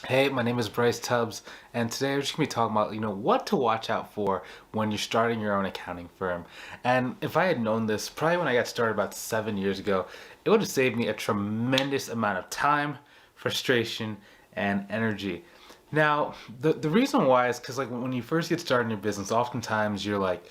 Hey, my name is Bryce Tubbs, and today we're just gonna be talking about, what to watch out for when you're starting your own accounting firm. And if I had known this, probably when I got started about 7 years ago, it would have saved me a tremendous amount of time, frustration, and energy. Now, the reason why is because like when you first get started in your business, oftentimes you're like,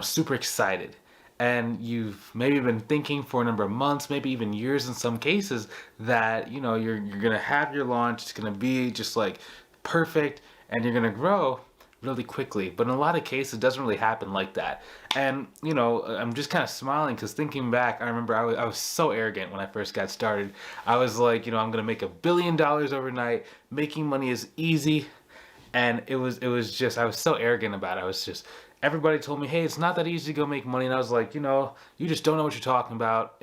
super excited and you've maybe been thinking for a number of months, maybe even years in some cases, that you're gonna have your launch. It's gonna be just like perfect, and you're gonna grow really quickly. But in a lot of cases, it doesn't really happen like that. And I'm just kind of smiling because thinking back, I remember I was so arrogant when I first got started. I was like, I'm gonna make $1 billion overnight. Making money is easy, and it was just, I was so arrogant about it. I was just, everybody told me, hey, it's not that easy to go make money, and I was like, you just don't know what you're talking about.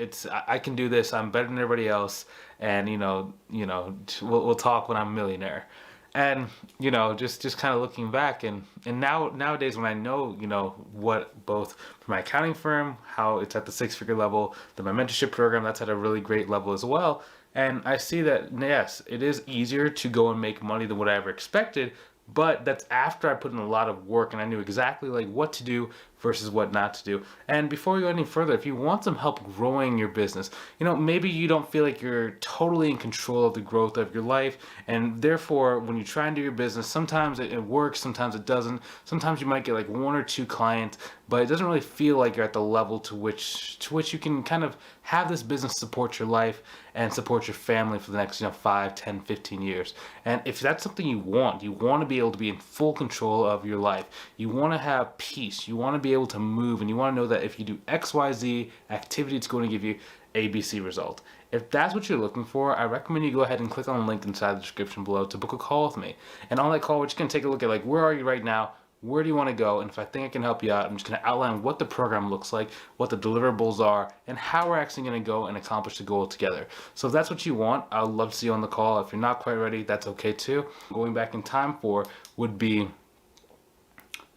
I can do this. I'm better than everybody else, and we'll talk when I'm a millionaire. And just kind of looking back, and nowadays when I know what, both for my accounting firm, how it's at the six-figure level, then my mentorship program, that's at a really great level as well. And I see that, yes, it is easier to go and make money than what I ever expected, but that's after I put in a lot of work and I knew exactly like what to do versus what not to do. And before we go any further, if you want some help growing your business, maybe you don't feel like you're totally in control of the growth of your life, and therefore when you try and do your business, sometimes it works, sometimes it doesn't. Sometimes you might get like one or two clients, but it doesn't really feel like you're at the level to which you can kind of have this business support your life and support your family for the next 5, 10, 15 years. And if that's something you want to be able to be in full control of your life. You want to have peace. You want to be able to move, and you want to know that if you do XYZ activity, it's going to give you ABC result. If that's what you're looking for, I recommend you go ahead and click on the link inside the description below to book a call with me. And on that call, we're just going to take a look at like, where are you right now? Where do you want to go? And if I think I can help you out, I'm just going to outline what the program looks like, what the deliverables are, and how we're actually going to go and accomplish the goal together. So if that's what you want, I'd love to see you on the call. If you're not quite ready, that's okay too. Going back in time for would be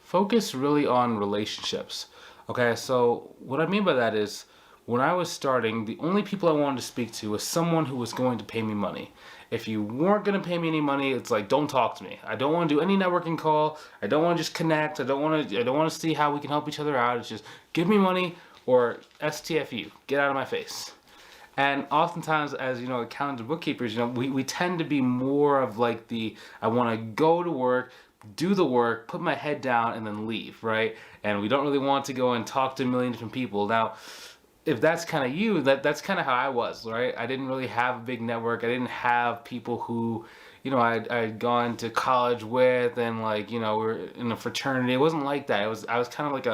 focus really on relationships. Okay, so what I mean by that is, when I was starting, the only people I wanted to speak to was someone who was going to pay me money. If you weren't going to pay me any money, it's like, don't talk to me. I don't want to do any networking call. I don't want to just connect. I don't want to see how we can help each other out. It's just give me money or STFU. Get out of my face. And oftentimes, as accountants and bookkeepers, we tend to be more of like I want to go to work, do the work, put my head down, and then leave, right? And we don't really want to go and talk to a million different people. Now, if that's kind of you, that's kind of how I was, right? I didn't really have a big network. I didn't have people who, I'd gone to college with, and like, we're in a fraternity. It wasn't like that. I was kind of like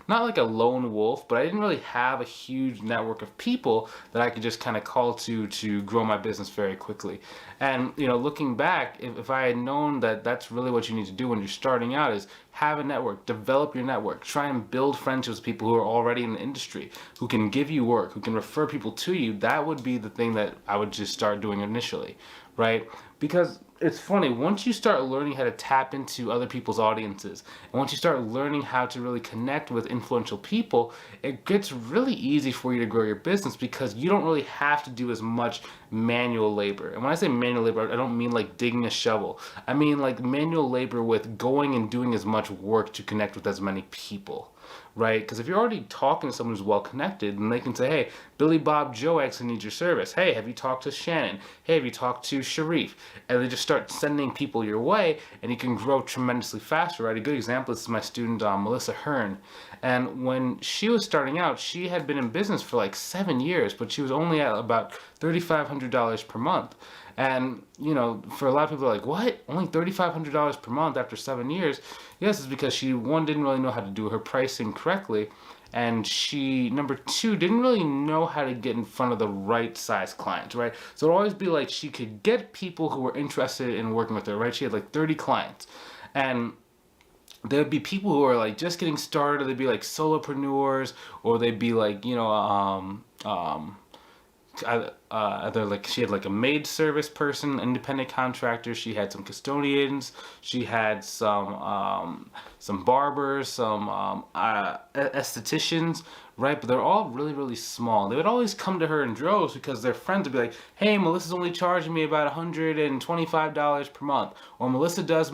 not like a lone wolf, but I didn't really have a huge network of people that I could just kind of call to grow my business very quickly. And, looking back, if I had known that that's really what you need to do when you're starting out, is have a network, develop your network, try and build friendships with people who are already in the industry, who can give you work, who can refer people to you. That would be the thing that I would just start doing initially, right? Because it's funny, once you start learning how to tap into other people's audiences, and once you start learning how to really connect with influential people, it gets really easy for you to grow your business, because you don't really have to do as much manual labor. And when I say manual labor, I don't mean like digging a shovel. I mean like manual labor with going and doing as much work to connect with as many people. Right? Because if you're already talking to someone who's well connected, then they can say, hey, Billy Bob Joe actually needs your service. Hey, have you talked to Shannon? Hey, have you talked to Sharif? And they just start sending people your way, and you can grow tremendously faster, right? A good example is my student, Melissa Hearn. And when she was starting out, she had been in business for like 7 years, but she was only at about $3,500 per month. And, for a lot of people, are like, what? Only $3,500 per month after 7 years? Yes, it's because she, one, didn't really know how to do her pricing correctly. And she, number two, didn't really know how to get in front of the right size clients, right? So it'd always be like she could get people who were interested in working with her, right? She had like 30 clients. And there'd be people who are like just getting started, or they'd be like solopreneurs, or they'd be like, either like she had like a maid service person, independent contractor. She had some custodians. She had some barbers, some estheticians, right? But they're all really, really small. They would always come to her in droves because their friends would be like, hey, Melissa's only charging me about $125 per month. Or Melissa does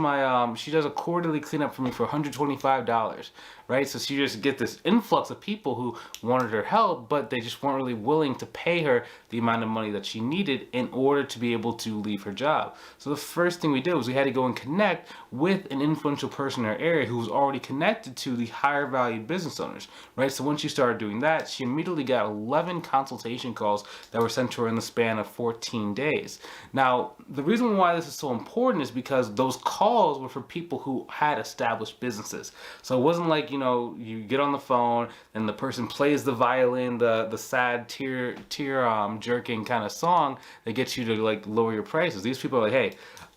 she does a quarterly cleanup for me for $125, right? So she just get this influx of people who wanted her help, but they just weren't really willing to pay her the amount of money that she needed in order to be able to leave her job. So the first thing we did was we had to go and connect with an influential person in our area who was already connected to the higher valued business owners, right? So once she started doing that, she immediately got 11 consultation calls that were sent to her in the span of 14 days. Now, the reason why this is so important is because those calls were for people who had established businesses. So it wasn't like, you get on the phone and the person plays the violin, the sad tear jerking kind of song that gets you to like lower your prices. These people are like, hey,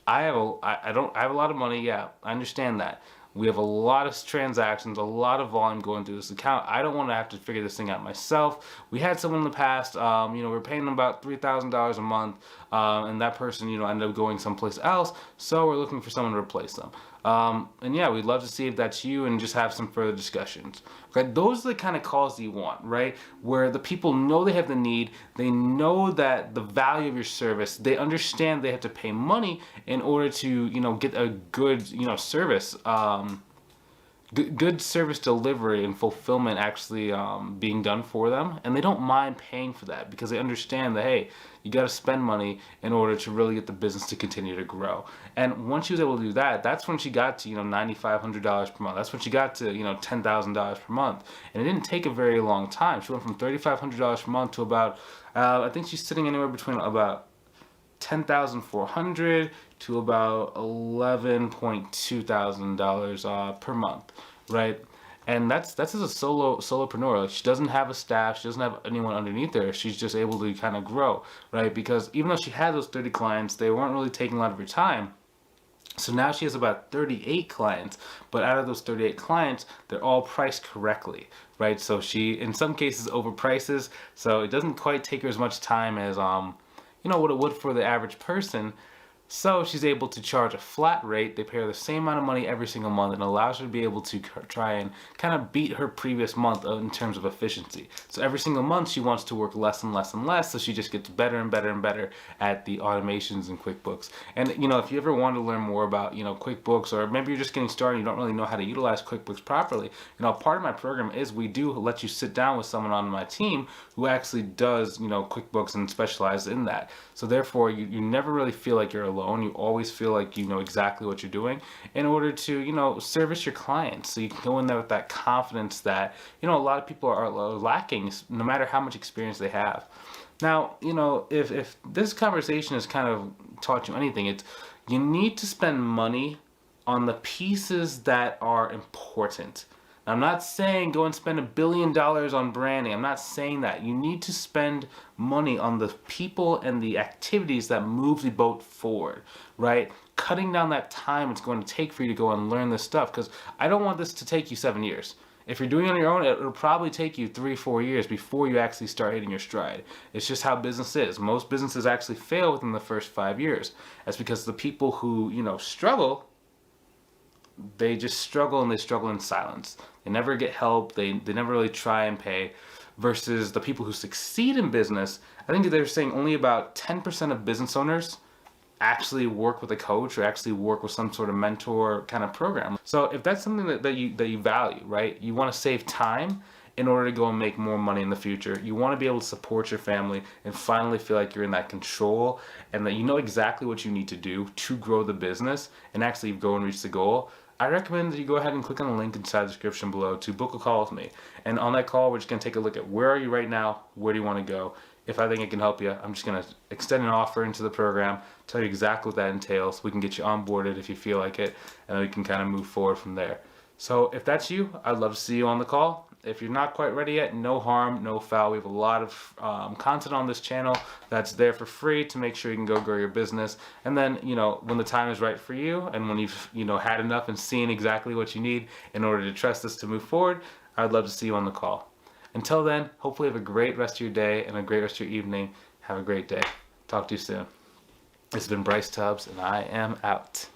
I have a lot of money. Yeah, I understand that. We have a lot of transactions, a lot of volume going through this account. I don't want to have to figure this thing out myself. We had someone in the past, we were paying them about $3,000 a month, and that person, ended up going someplace else. So we're looking for someone to replace them. And yeah, we'd love to see if that's you and just have some further discussions. Okay, those are the kind of calls that you want, right? Where the people know they have the need, they know that the value of your service, they understand they have to pay money in order to, get a good, service. Good service delivery and fulfillment actually being done for them, and they don't mind paying for that because they understand that, hey, you got to spend money in order to really get the business to continue to grow. And once she was able to do that, that's when she got to $9,500 per month. That's when she got to $10,000 per month, and it didn't take a very long time. She went from $3,500 per month to about I think she's sitting anywhere between about $10,400 to about $11.2 thousand per month, right? And that's as a solopreneur. Like, she doesn't have a staff, she doesn't have anyone underneath her. She's just able to kind of grow, right? Because even though she had those 30 clients, they weren't really taking a lot of her time. So now she has about 38 clients, but out of those 38 clients, they're all priced correctly, right? So she, in some cases, overprices, so it doesn't quite take her as much time as what it would for the average person. So she's able to charge a flat rate. They pay her the same amount of money every single month, and allows her to be able to try and kind of beat her previous month in terms of efficiency. So every single month she wants to work less and less and less, so she just gets better and better and better at the automations in QuickBooks. And if you ever want to learn more about QuickBooks, or maybe you're just getting started, you don't really know how to utilize QuickBooks properly, part of my program is we do let you sit down with someone on my team who actually does QuickBooks and specializes in that. So therefore you never really feel like you're alone. You always feel like you know exactly what you're doing in order to service your clients. So you can go in there with that confidence that a lot of people are lacking, no matter how much experience they have. Now, if this conversation has kind of taught you anything, it's you need to spend money on the pieces that are important. I'm not saying go and spend $1 billion on branding. I'm not saying that. You need to spend money on the people and the activities that move the boat forward, right? Cutting down that time it's going to take for you to go and learn this stuff, because I don't want this to take you 7 years. If you're doing it on your own, it'll probably take you 3-4 years before you actually start hitting your stride. It's just how business is. Most businesses actually fail within the first 5 years. That's because the people who, struggle, they just struggle, and they struggle in silence. They never get help. They never really try and pay. Versus the people who succeed in business, I think they're saying only about 10% of business owners actually work with a coach or actually work with some sort of mentor kind of program. So if that's something that you value, right? You want to save time in order to go and make more money in the future. You want to be able to support your family and finally feel like you're in that control and that you know exactly what you need to do to grow the business and actually go and reach the goal. I recommend that you go ahead and click on the link inside the description below to book a call with me. And on that call, we're just going to take a look at where are you right now, where do you want to go. If I think it can help you, I'm just going to extend an offer into the program, tell you exactly what that entails. We can get you onboarded if you feel like it, and we can kind of move forward from there. So if that's you, I'd love to see you on the call. If you're not quite ready yet, no harm, no foul. We have a lot of content on this channel that's there for free to make sure you can go grow your business. And then, when the time is right for you and when you've, had enough and seen exactly what you need in order to trust us to move forward, I'd love to see you on the call. Until then, hopefully have a great rest of your day and a great rest of your evening. Have a great day. Talk to you soon. This has been Bryce Tubbs, and I am out.